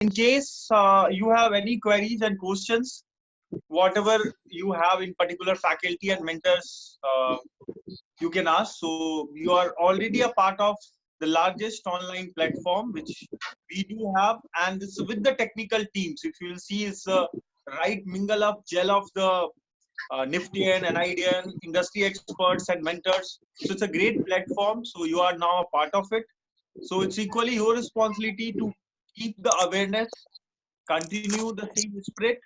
in case you have any queries and questions, whatever you have in particular faculty and mentors, you can ask. So you are already a part of the largest online platform which we do have, and this with the technical teams. If you will see, it's a right mingle up gel of the Niftian and IDN industry experts and mentors. So it's a great platform. So you are now a part of it. So it's equally your responsibility to keep the awareness, continue the same spirit.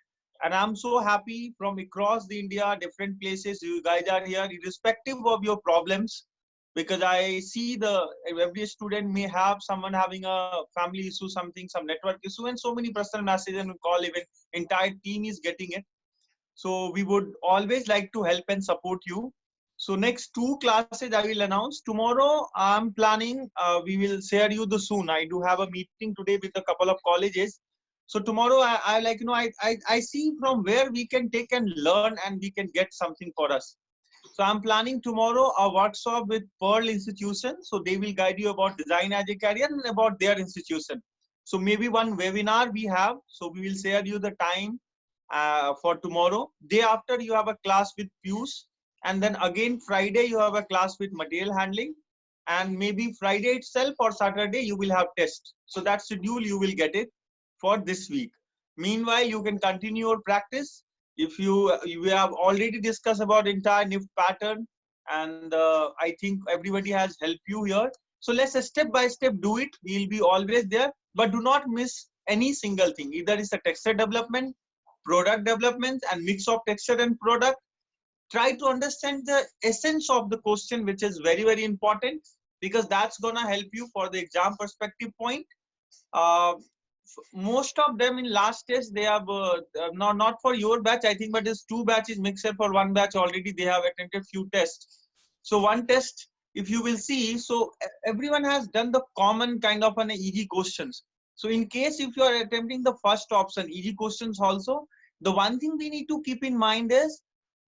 And I'm so happy from across the India, different places, you guys are here, irrespective of your problems, because I see the every student may have someone having a family issue, something, some network issue, and so many personal messages and call, even entire team is getting it. So we would always like to help and support you. So next 2 classes I will announce. Tomorrow I'm planning, we will share you the soon. I do have a meeting today with a couple of colleges. So tomorrow I like, I see from where we can take and learn and we can get something for us. So I'm planning tomorrow a workshop with Pearl Institution. So they will guide you about design as a career and about their institution. So maybe one webinar we have. So we will share you the time for tomorrow. Day after you have a class with Pius, and then again Friday you have a class with material handling, and maybe Friday itself or Saturday you will have test. So that schedule you will get it for this week. Meanwhile, you can continue your practice. If you have already discussed about entire NIFT pattern, and I think everybody has helped you here. So let's step by step do it. We'll be always there, but do not miss any single thing. Either it's a texture development, product development, and mix of texture and product. Try to understand the essence of the question, which is very, very important, because that's going to help you for the exam perspective point. Most of them in last test, they have not for your batch, I think, but it's 2 batches mixer. For 1 batch already they have attempted few tests. So one test, if you will see, so everyone has done the common kind of an easy questions. So in case if you are attempting the first option, easy questions also, the one thing we need to keep in mind is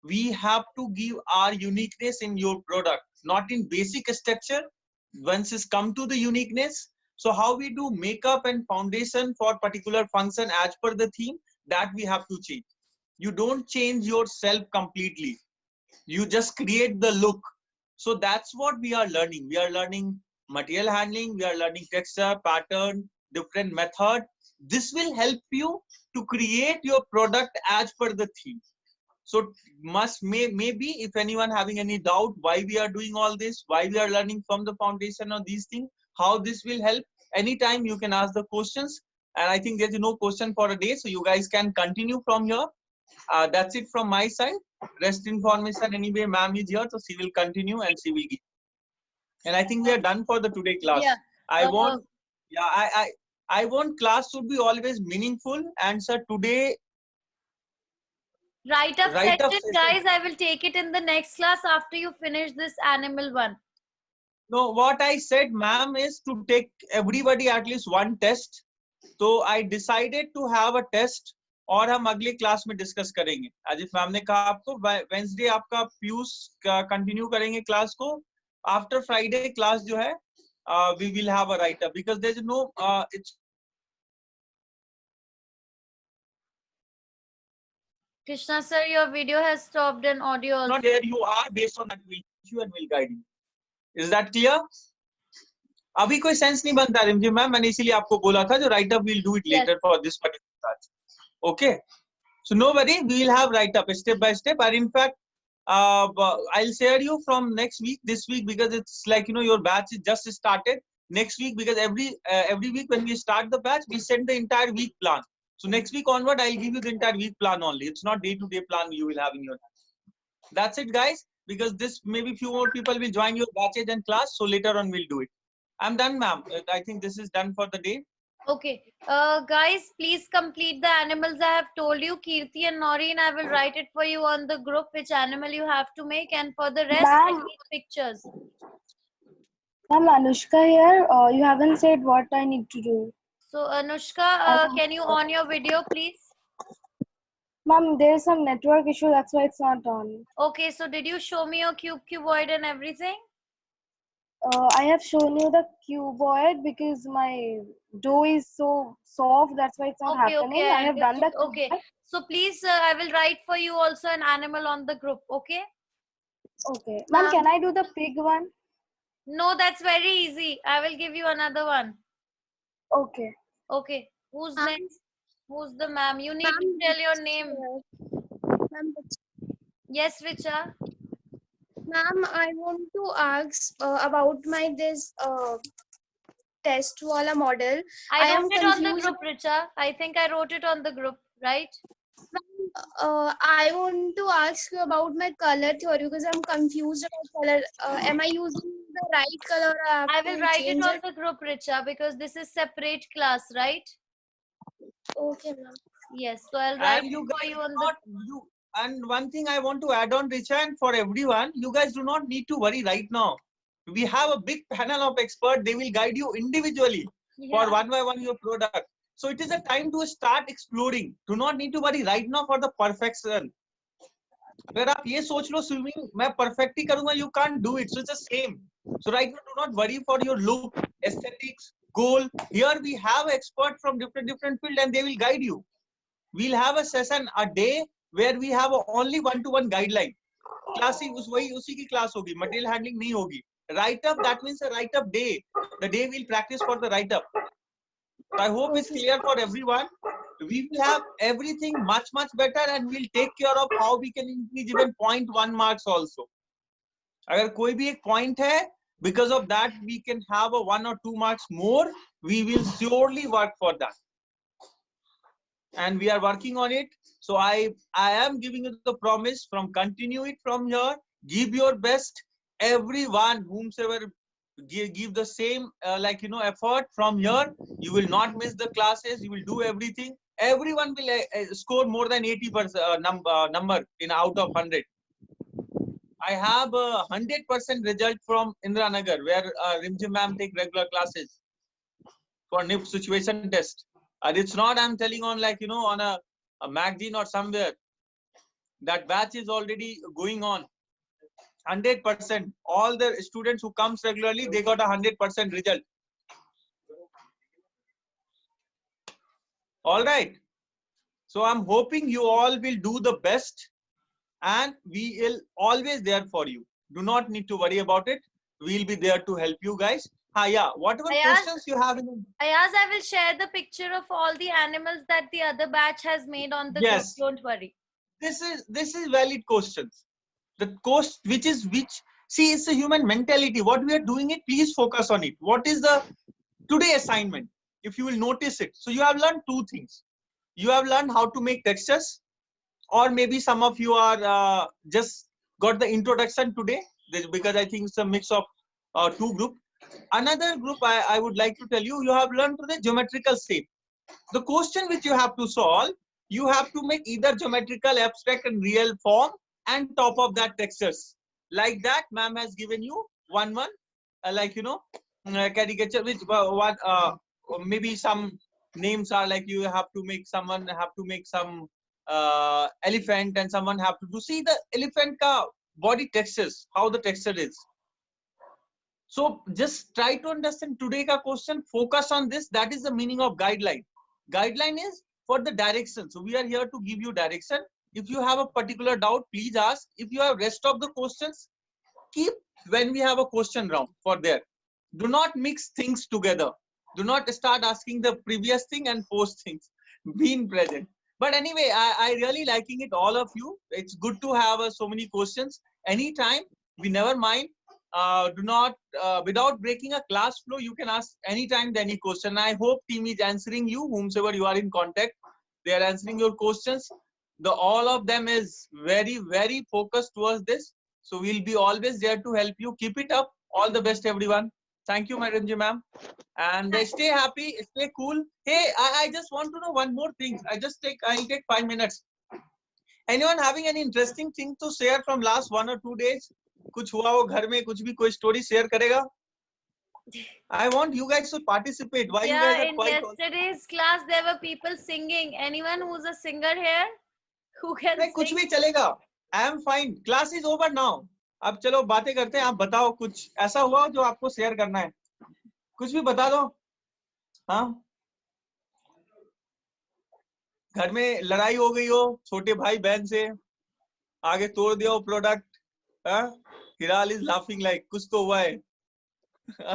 we have to give our uniqueness in your product, not in basic structure. Once it's come to the uniqueness, so how we do makeup and foundation for particular function as per the theme, that we have to change. You don't change yourself completely. You just create the look. So that's what we are learning. We are learning material handling. We are learning texture, pattern, different method. This will help you to create your product as per the theme. So maybe if anyone having any doubt why we are doing all this, why we are learning from the foundation of these things, how this will help, anytime you can ask the questions. And I think there's no question for a day, so you guys can continue from here. That's it from my side. Rest information anyway, ma'am is here, so she will continue and she will give. And I think we are done for the today class. Yeah. I want, yeah, I want class should be always meaningful. And sir, today Write-up write-up session, guys, I will take it in the next class after you finish this animal one. No, what I said, ma'am, is to take everybody at least one test. So I decided to have a test और हम अगले class में discuss करेंगे. आज if ma'am ने कहा आपको Wednesday आपका पीयूष कंटिन्यू करेंगे क्लास को. आफ्टर फ्राइडे क्लास जो है we will have a write up, because there is no it's Krishna sir, your video has stopped and audio also. not there. You are based on that will teach you and will guide you. Is that clear? अभी कोई sense नहीं बनता रिमझिम ma'am, मैंने इसीलिए आपको बोला था जो right up will do it later for this particular batch. Okay, so no worry, we will have write up step by step. And in fact I'll share you from next week, this week, because it's like, your batch is just started. Next week, because every week when we start the batch, we send the entire week plan. So next week onward, I'll give you the entire week plan only. It's not day-to-day plan you will have in your hand. That's it, guys, because this maybe few more people will join your batches and class, so later on we'll do it. I'm done, ma'am. I think this is done for the day. Okay, guys, please complete the animals I have told you. Kirti and Noreen, I will write it for you on the group which animal you have to make, and for the rest, I need pictures. Ma'am, Anushka here. You haven't said what I need to do. So Anushka, can you on your video, please? Ma'am, there is some network issue. That's why it's not on. Okay, so did you show me your cuboid and everything? I have shown you the cuboid because my dough is so soft. That's why it's not Okay, happening. okay, I I have done the understood. Okay, cuboid. so please, I will write for you also an animal on the group. Okay. Okay, ma'am, can I do the pig one? No, that's very easy. I will give you another one. Okay. Okay. Who's Ma'am, next? Who's the ma'am? You need to ma'am, tell your name. ma'am, Yes, Richa. ma'am, I want to ask about my this test wala model. I I wrote am it on the confused. group, Richa. I think I wrote it on the group, right? I want to ask you about my color theory because I'm confused about color. Am I using the right color or I have I will to write it change on it? the group, Richa, because this is separate class, right? Okay, ma'am. Yes. So I'll write And it you for guys you do on the. not you. And one thing I want to add on, Richa, and for everyone, you guys do not need to worry right now. We have a big panel of experts. They will guide you individually for Yeah. one by one your product. So it is a time to start exploring. Do not need to worry right now for the perfection. अगर आप ये सोच लो swimming मैं perfect ही करूंगा, you can't do it. So it's the same. So right now, do not worry for your look, aesthetics, goal. Here we have experts from different field and they will guide you. We'll have a session a day where we have only one-to-one guideline. Class वही उसी की class होगी, material handling नहीं होगी. Write up, that means a write up day. The day we'll practice for the write up. So I hope it's clear for everyone. We will have everything much better and we'll take care of how we can increase even 0.1 marks also. अगर कोई भी एक point है, because of that we can have a 1 or 2 marks more. We will surely work for that. And we are working on it. So I am giving you the promise from continue it from here. Give your best. Everyone, whomsoever give the same effort from here. You will not miss the classes. You will do everything. Everyone will score more than 80% number in out of 100. I have a 100% result from Indranagar, where Rimji ma'am take regular classes for NIP situation test. And it's not I'm telling on on a magazine or somewhere. That batch is already going on. 100%. All the students who comes regularly, they got a 100% result. All right. So I'm hoping you all will do the best, and we will always there for you. Do not need to worry about it. We'll be there to help you guys. Yeah. Whatever questions you have Ayaz, I will share the picture of all the animals that the other batch has made on the Yes. group. Don't worry. This is valid questions. The cost which see, it's a human mentality. What we are doing it, please focus on it. What is the today assignment? If you will notice it, so you have learned two things. You have learned how to make textures, or maybe some of you are just got the introduction today, because I think it's a mix of two groups. Another group I would like to tell you, you have learned today geometrical shape. The question which you have to solve, you have to make either geometrical, abstract and real form, and top of that textures. Like that, ma'am has given you one caricature, which maybe some names are like you have to make someone have to make some elephant, and someone have to see the elephant ka body textures, how the texture is. So just try to understand today ka question, focus on this. That is the meaning of guideline. Guideline is for the direction. So we are here to give you direction. If you have a particular doubt, please ask. If you have rest of the questions, keep when we have a question round for there. Do not mix things together. Do not start asking the previous thing and post things. Be in present. But anyway, I really liking it, all of you. It's good to have so many questions. Anytime, we never mind. Do not, without breaking a class flow, you can ask anytime any question. I hope team is answering you, whomsoever you are in contact. They are answering your questions. All of them is very focused towards this. So we'll be always there to help you. Keep it up. All the best, everyone. Thank you, Madam Ji, ma'am. And stay happy, stay cool. Hey, I just want to know one more thing. I'll take 5 minutes. Anyone having any interesting thing to share from last 1 or 2 days? कुछ हुआ हो घर में, कुछ भी कोई story share करेगा? I want you guys to participate. Why you guys are in quiet? yesterday's class, there were people singing. Anyone who's a singer here? Who can नहीं, कुछ sing? भी चलेगा. I am fine. Class is over now. अब चलो बातें करते हैं। आप बताओ कुछ ऐसा हुआ जो आपको शेयर करना है, कुछ भी बता दो। हाँ, घर में लड़ाई हो गई हो छोटे भाई बहन से, आगे तोड़ दिया हो product. Hiral is laughing like, कुछ तो हुआ है।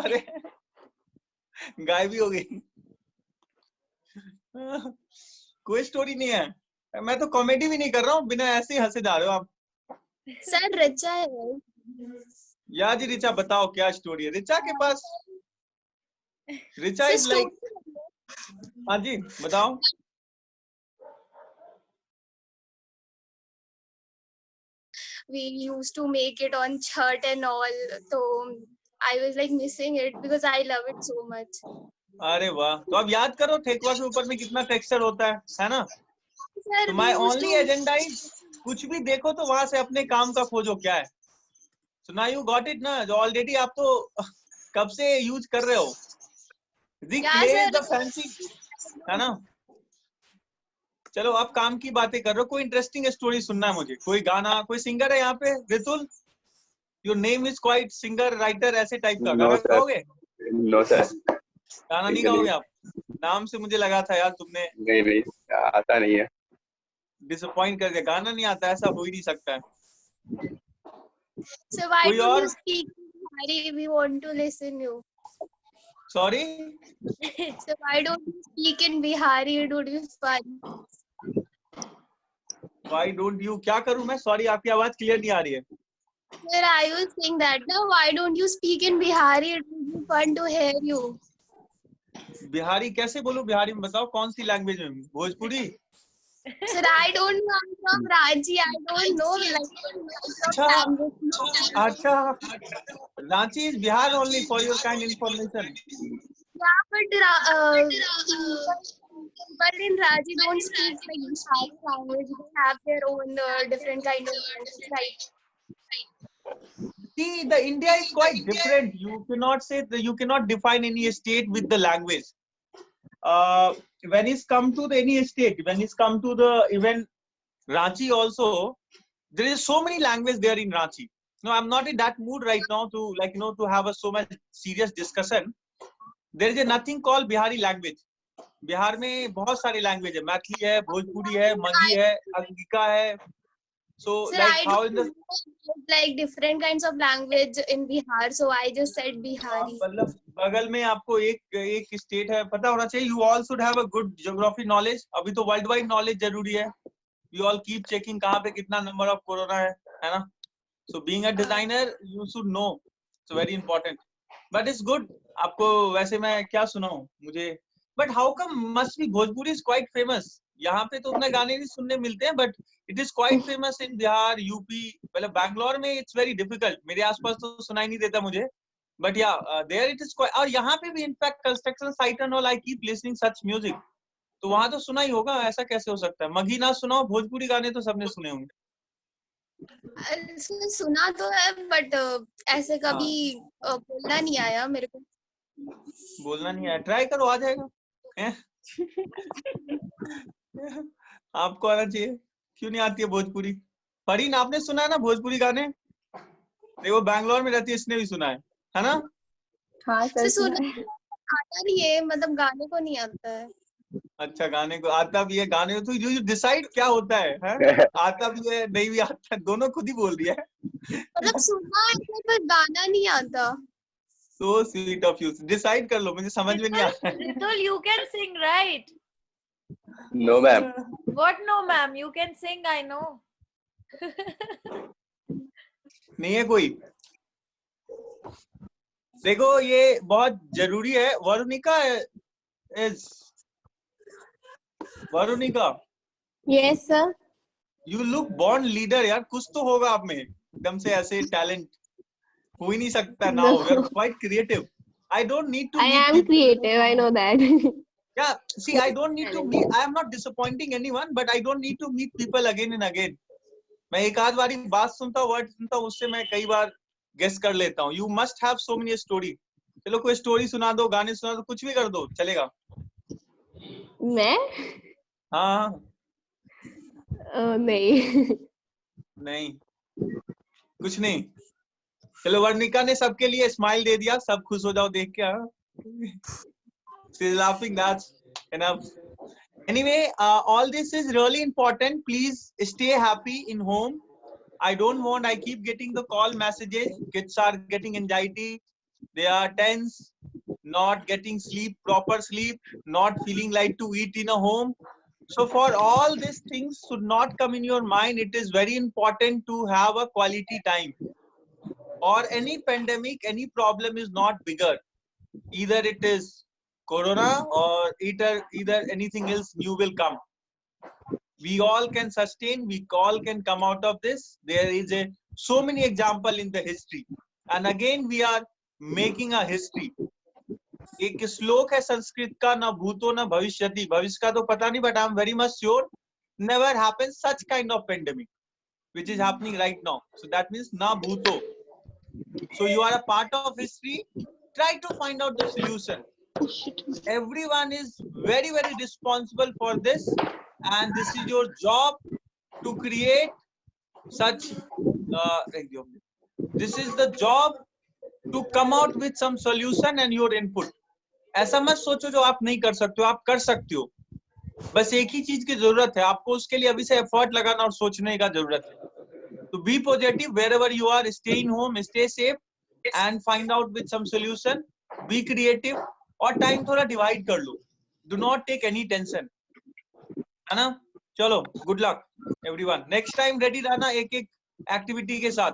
अरे गाय भी हो गई। कोई स्टोरी नहीं है, मैं तो कॉमेडी भी नहीं कर रहा हूँ, बिना ऐसे ही हंसे जा रहे हो आप। सर रिचा है। या जी रिचा बताओ क्या स्टोरी है रिचा के पास। Richa sir is like, story हाँ जी बताओ। we used to make it on shirt and all, so I was like missing it because I love it so much. अरे वाह, तो अब याद करो ठेकुआ के ऊपर में कितना टेक्सचर होता है ना। Sir, तो we my used only to agenda is, कुछ भी देखो तो वहां से अपने काम का खोजो क्या है। So now you got it ना, जो ऑलरेडी आप तो कब से यूज कर रहे हो। yeah replace sir. The fancy, है ना। चलो आप काम की बातें कर रहे हो, कोई इंटरेस्टिंग स्टोरी सुनना है मुझे, कोई गाना, कोई सिंगर है यहाँ पे। Ritul, your name is quite singer writer, ऐसे टाइप का नो गाना सर, गाओगे? नो सर, गाना नहीं बिल्कुल गाओगे आप? नाम से मुझे लगा था यार तुमने नहीं नहीं, आता नहीं है। डिसअपॉइंट कर दिया, गाना नहीं आता, ऐसा हो ही नहीं सकता है। So why कोई don't और? you speak Bihari? We want to listen you. Sorry, So why don't you speak in Bihari? It would be fun. Why don't you, क्या करूं मैं? सॉरी आपकी आवाज क्लियर नहीं आ रही है। Sir, I was saying that now. Why don't you speak in Bihari? It would be fun to hear you. Bihari कैसे बोलूं? बिहारी में बताओ कौन सी लैंग्वेज में? Bhojpuri? Sir, I don't know. I'm from Ranchi. I don't know like अच्छा language. अच्छा, Ranchi is Bihar only for your kind information. Yeah, but people in Ranchi don't speak like Bihari language. They have their own different kind of language, right? See, the India is quite different. You cannot say that, you cannot define any state with the language. When it's come to any state, when it's come to the even Ranchi also, there is so many languages there in Ranchi. No, I'm not in that mood right now to to have a so much serious discussion. There is nothing called Bihari language. Bihar में बहुत सारे language है, मैथिली है, भोजपुरी है, मंगी है, अंगिका है। So Sir, like I how don't in the know like different kinds of language in Bihar, so I just said Bihari. मतलब बगल में आपको एक स्टेट है, पता होना चाहिए। You all should have a good geography knowledge. अभी तो वर्ल्ड वाइड नॉलेज जरूरी है। यू ऑल कीप चेकिंग कहाँ पे कितना नंबर ऑफ कोरोना है ना। So being a designer you should know, it's very important. But it's good. आपको वैसे मैं क्या सुनाऊं मुझे, but how come must be Bhojpuri is quite famous. यहाँ पे तो उतने गाने नहीं सुनने मिलते हैं, but it is quite famous in Bihar, UP, मतलब बैंगलोर में इट्स वेरी डिफिकल्ट। मेरे आसपास तो सुनाई नहीं देता मुझे, बट या देयर इट इज क्वाइट। और यहाँ पे भी in fact construction site and all I keep listening such music, तो वहां तो सुना ही होगा, ऐसा कैसे हो सकता है? मगी ना सुनाओ, भोजपुरी गाने तो सबने सुने होंगे। सुना तो है बट ऐसे कभी बोलना नहीं आया मेरे को। बोलना नहीं आया, ट्राई करो, आ जाएगा। आपको आना चाहिए, क्यों नहीं आती है भोजपुरी? फरीन आपने सुना है ना भोजपुरी गाने? देखो बैंगलोर में रहती है, इसने भी सुना है ना? हाँ सर, सुना आता नहीं है, मतलब गाने को नहीं आता है। अच्छा, गाने को आता भी है, गाने को तो यू डिसाइड क्या होता है? आता भी है, नहीं भी आता है, दोनों खुद ही बोल रही है। मतलब सुना है पर गाना नहीं आता। So sweet of you. Decide कर लो, मुझे समझ में नहीं आ रहा है। Ritul, you can sing, right? No ma'am, What no, ma'am? You can sing, I know. नहीं है कोई? देखो ये बहुत जरूरी है। Varunika is, Varunika, yes sir. You look born leader यार, कुछ तो होगा आप में एकदम से ऐसे टैलेंट। हो ही नहीं सकता ना, we are quite creative. I don't need to I am creative, I know that. Yeah, see, I don't need to meet, I am not disappointing anyone, but I don't need to meet people again and again. मैं एक आध बारी बात सुनता हूँ, word सुनता हूँ, उससे मैं कई बार गेस कर लेता हूँ। You must have so many story. चलो कोई स्टोरी सुना दो, गाने सुना दो, कुछ भी कर दो, चलेगा। मैं हाँ नहीं नहीं, कुछ नहीं। चलो वर्णिका ने सबके लिए स्माइल दे दिया, सब खुश हो जाओ देख के. She is laughing. That's enough. Anyway, all this is really important. Please stay happy in home. I don't want. I keep getting the call messages. Kids are getting anxiety. They are tense, not getting sleep, proper sleep, not feeling like to eat in a home. So for all these things should not come in your mind. It is very important to have a quality time. Or any pandemic, any problem is not bigger. Either it is corona or either anything else new will come. We all can sustain, we all can come out of this. There is a so many example in the history, and again we are making a history. एक श्लोक है संस्कृत का, ना भूतो ना भविष्यति. भविष्य का तो पता नहीं, but I am very much sure never happens such kind of pandemic which is happening right now. So that means na bhuto. So you are a part of history. Try to find out the solution. Everyone is very responsible for this, and this is your job to create such this is the job to come out with some solution and your input. ऐसा मत सोचो जो आप नहीं कर सकते हो, आप कर सकते हो. बस एक ही चीज की जरूरत है आपको, उसके लिए अभी से एफर्ट लगाना और सोचने का जरूरत है. तो be positive wherever you are, stay in home, stay safe and find out with some solution. Be creative और टाइम थोड़ा डिवाइड कर लो. Do not take any tension, है ना. चलो, good luck everyone. Next time ready रहना एक एक activity के साथ.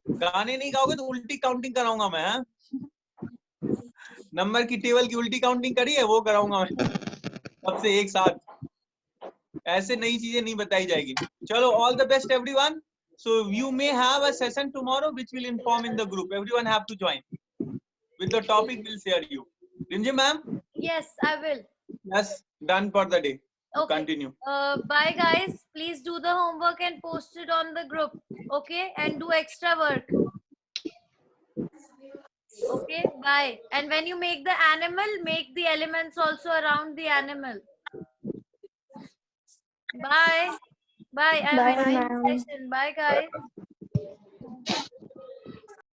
गाने नहीं गाओगे तो उल्टी काउंटिंग कराऊंगा मैं. नंबर की टेबल की उल्टी काउंटिंग करी है वो कराऊंगा मैं सबसे एक साथ. ऐसे नई चीजें नहीं बताई जाएगी. चलो, all the best everyone. So you may have a session tomorrow which will inform in the group. Everyone have to join. With the topic we'll share you. Rinjim ma'am? Yes, I will. Yes, done for the day. Okay. Continue. Bye guys. Please do the homework and post it on the group. Okay, and do extra work. Okay, bye. And when you make the animal, make the elements also around the animal. Bye. Bye. I have a nice session. Bye guys.